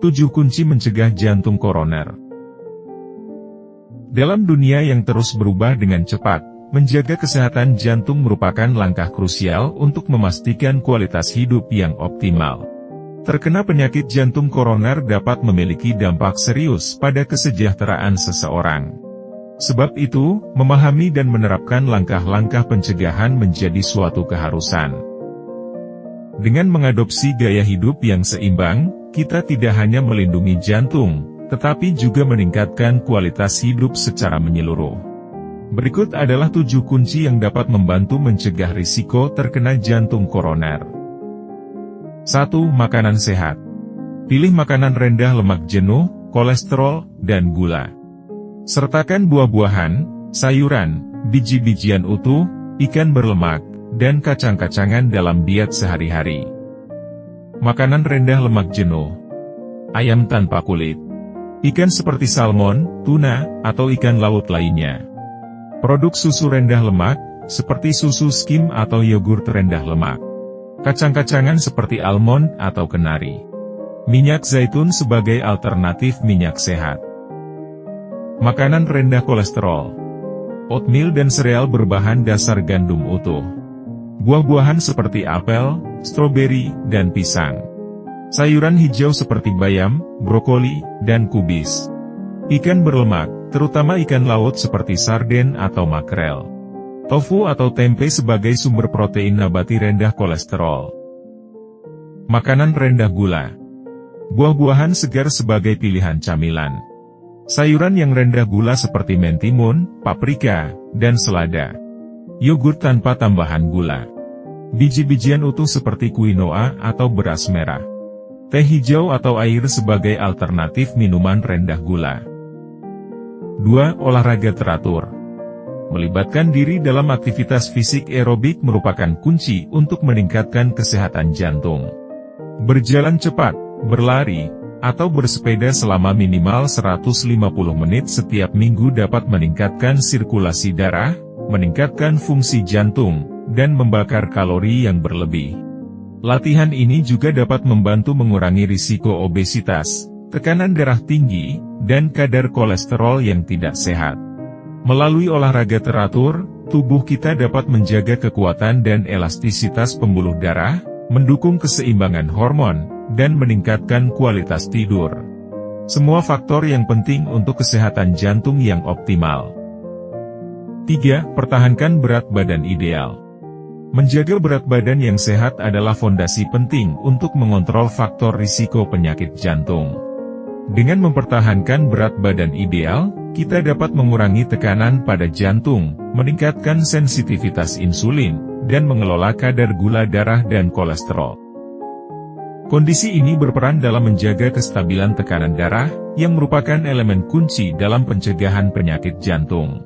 7 kunci mencegah jantung koroner. Dalam dunia yang terus berubah dengan cepat, menjaga kesehatan jantung merupakan langkah krusial untuk memastikan kualitas hidup yang optimal. Terkena penyakit jantung koroner dapat memiliki dampak serius pada kesejahteraan seseorang. Sebab itu, memahami dan menerapkan langkah-langkah pencegahan menjadi suatu keharusan. Dengan mengadopsi gaya hidup yang seimbang, kita tidak hanya melindungi jantung, tetapi juga meningkatkan kualitas hidup secara menyeluruh. Berikut adalah 7 kunci yang dapat membantu mencegah risiko terkena jantung koroner. 1. Makanan sehat. Pilih makanan rendah lemak jenuh, kolesterol, dan gula. Sertakan buah-buahan, sayuran, biji-bijian utuh, ikan berlemak, dan kacang-kacangan dalam diet sehari-hari. Makanan rendah lemak jenuh. Ayam tanpa kulit. Ikan seperti salmon, tuna, atau ikan laut lainnya. Produk susu rendah lemak, seperti susu skim atau yogurt rendah lemak. Kacang-kacangan seperti almond atau kenari. Minyak zaitun sebagai alternatif minyak sehat. Makanan rendah kolesterol. Oatmeal dan sereal berbahan dasar gandum utuh. Buah-buahan seperti apel, stroberi, dan pisang. Sayuran hijau seperti bayam, brokoli, dan kubis. Ikan berlemak, terutama ikan laut seperti sarden atau makrel. Tofu atau tempe sebagai sumber protein nabati rendah kolesterol. Makanan rendah gula. Buah-buahan segar sebagai pilihan camilan. Sayuran yang rendah gula seperti mentimun, paprika, dan selada. Yogurt tanpa tambahan gula. Biji-bijian utuh seperti quinoa atau beras merah. Teh hijau atau air sebagai alternatif minuman rendah gula. 2. Olahraga teratur. Melibatkan diri dalam aktivitas fisik aerobik merupakan kunci untuk meningkatkan kesehatan jantung. Berjalan cepat, berlari, atau bersepeda selama minimal 150 menit setiap minggu dapat meningkatkan sirkulasi darah, meningkatkan fungsi jantung, dan membakar kalori yang berlebih. Latihan ini juga dapat membantu mengurangi risiko obesitas, tekanan darah tinggi, dan kadar kolesterol yang tidak sehat. Melalui olahraga teratur, tubuh kita dapat menjaga kekuatan dan elastisitas pembuluh darah, mendukung keseimbangan hormon, dan meningkatkan kualitas tidur. Semua faktor yang penting untuk kesehatan jantung yang optimal. 3. Pertahankan berat badan ideal. Menjaga berat badan yang sehat adalah fondasi penting untuk mengontrol faktor risiko penyakit jantung. Dengan mempertahankan berat badan ideal, kita dapat mengurangi tekanan pada jantung, meningkatkan sensitivitas insulin, dan mengelola kadar gula darah dan kolesterol. Kondisi ini berperan dalam menjaga kestabilan tekanan darah, yang merupakan elemen kunci dalam pencegahan penyakit jantung.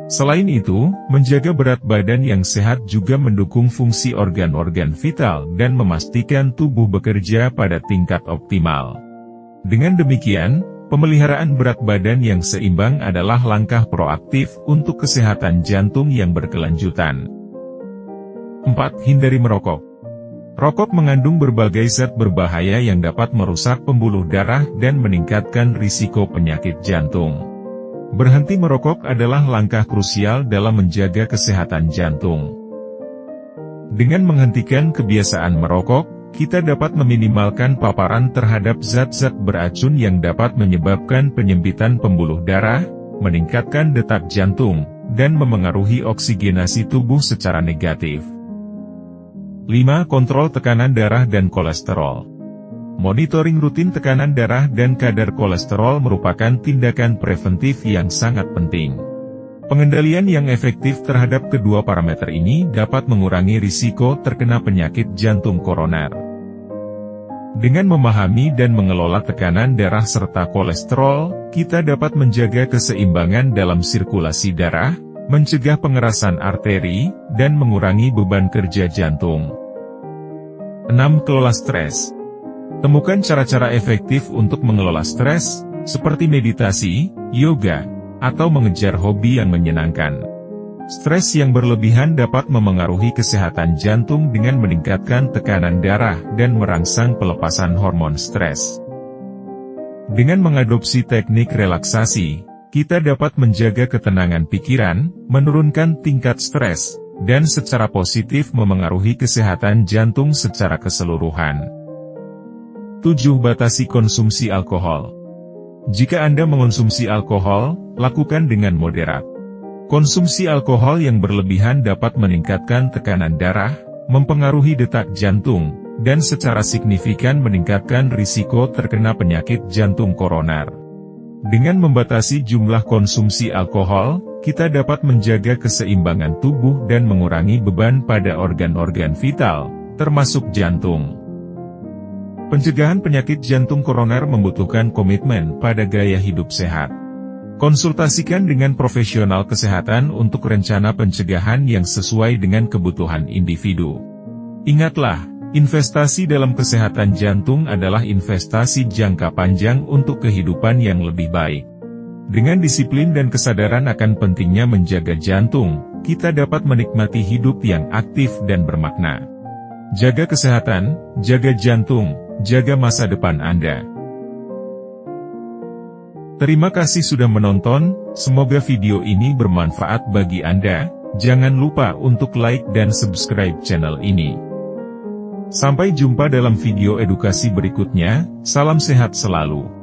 Selain itu, menjaga berat badan yang sehat juga mendukung fungsi organ-organ vital dan memastikan tubuh bekerja pada tingkat optimal. Dengan demikian, pemeliharaan berat badan yang seimbang adalah langkah proaktif untuk kesehatan jantung yang berkelanjutan. 4. Hindari merokok. Rokok mengandung berbagai zat berbahaya yang dapat merusak pembuluh darah dan meningkatkan risiko penyakit jantung. Berhenti merokok adalah langkah krusial dalam menjaga kesehatan jantung. Dengan menghentikan kebiasaan merokok, kita dapat meminimalkan paparan terhadap zat-zat beracun yang dapat menyebabkan penyempitan pembuluh darah, meningkatkan detak jantung, dan memengaruhi oksigenasi tubuh secara negatif. 5. Kontrol tekanan darah dan kolesterol. Monitoring rutin tekanan darah dan kadar kolesterol merupakan tindakan preventif yang sangat penting. Pengendalian yang efektif terhadap kedua parameter ini dapat mengurangi risiko terkena penyakit jantung koroner. Dengan memahami dan mengelola tekanan darah serta kolesterol, kita dapat menjaga keseimbangan dalam sirkulasi darah, mencegah pengerasan arteri, dan mengurangi beban kerja jantung. 6. Kelola stres. Temukan cara-cara efektif untuk mengelola stres, seperti meditasi, yoga, atau mengejar hobi yang menyenangkan. Stres yang berlebihan dapat memengaruhi kesehatan jantung dengan meningkatkan tekanan darah dan merangsang pelepasan hormon stres. Dengan mengadopsi teknik relaksasi, kita dapat menjaga ketenangan pikiran, menurunkan tingkat stres, dan secara positif memengaruhi kesehatan jantung secara keseluruhan. 7. Batasi konsumsi alkohol. Jika Anda mengonsumsi alkohol, lakukan dengan moderat. Konsumsi alkohol yang berlebihan dapat meningkatkan tekanan darah, mempengaruhi detak jantung, dan secara signifikan meningkatkan risiko terkena penyakit jantung koroner. Dengan membatasi jumlah konsumsi alkohol, kita dapat menjaga keseimbangan tubuh dan mengurangi beban pada organ-organ vital, termasuk jantung. Pencegahan penyakit jantung koroner membutuhkan komitmen pada gaya hidup sehat. Konsultasikan dengan profesional kesehatan untuk rencana pencegahan yang sesuai dengan kebutuhan individu. Ingatlah, investasi dalam kesehatan jantung adalah investasi jangka panjang untuk kehidupan yang lebih baik. Dengan disiplin dan kesadaran akan pentingnya menjaga jantung, kita dapat menikmati hidup yang aktif dan bermakna. Jaga kesehatan, jaga jantung, jaga masa depan Anda. Terima kasih sudah menonton, semoga video ini bermanfaat bagi Anda. Jangan lupa untuk like dan subscribe channel ini. Sampai jumpa dalam video edukasi berikutnya, salam sehat selalu.